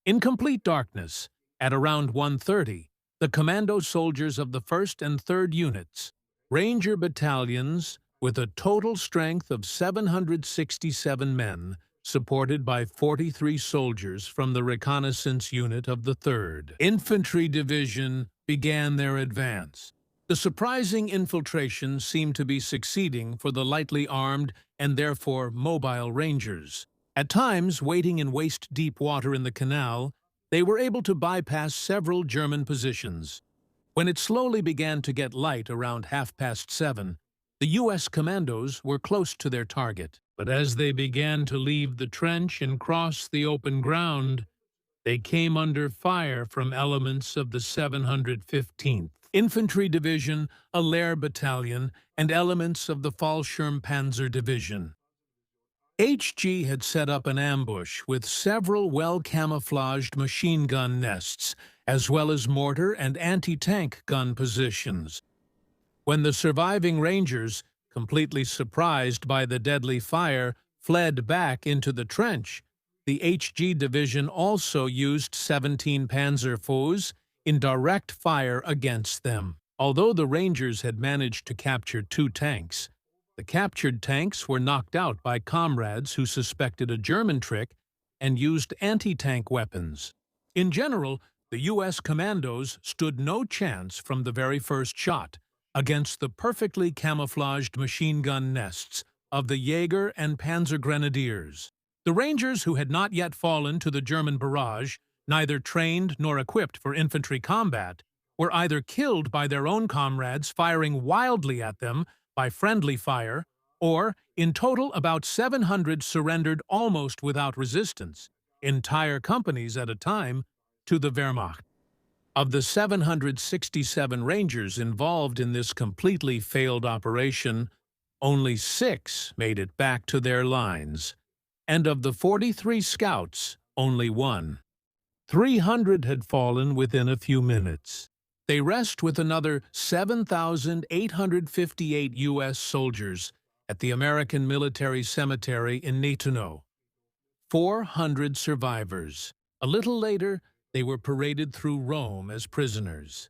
In complete darkness, at around 1:30, the commando soldiers of the 1st and 3rd Units, Ranger Battalions, with a total strength of 767 men, supported by 43 soldiers from the reconnaissance unit of the 3rd Infantry Division, began their advance. The surprising infiltration seemed to be succeeding for the lightly armed and therefore mobile Rangers. At times, wading in waist-deep water in the canal, they were able to bypass several German positions. When it slowly began to get light around 7:30, the U.S. commandos were close to their target. But as they began to leave the trench and cross the open ground, they came under fire from elements of the 715th Infantry Division, a Lehr Battalion, and elements of the Fallschirm Panzer Division. HG had set up an ambush with several well-camouflaged machine gun nests, as well as mortar and anti-tank gun positions. When the surviving Rangers, completely surprised by the deadly fire, fled back into the trench, the HG Division also used 17 Panzer foes in direct fire against them. Although the Rangers had managed to capture 2 tanks, the captured tanks were knocked out by comrades who suspected a German trick and used anti-tank weapons. In general, the U.S. commandos stood no chance from the very first shot against the perfectly camouflaged machine gun nests of the Jaeger and Panzer Grenadiers. The Rangers, who had not yet fallen to the German barrage, neither trained nor equipped for infantry combat, were either killed by their own comrades firing wildly at them by friendly fire, or, in total, about 700 surrendered almost without resistance, entire companies at a time, to the Wehrmacht. Of the 767 Rangers involved in this completely failed operation, only 6 made it back to their lines, and of the 43 scouts, only 1. 300 had fallen within a few minutes. They rest with another 7,858 U.S. soldiers at the American Military Cemetery in Nettuno. 400 survivors. A little later, they were paraded through Rome as prisoners.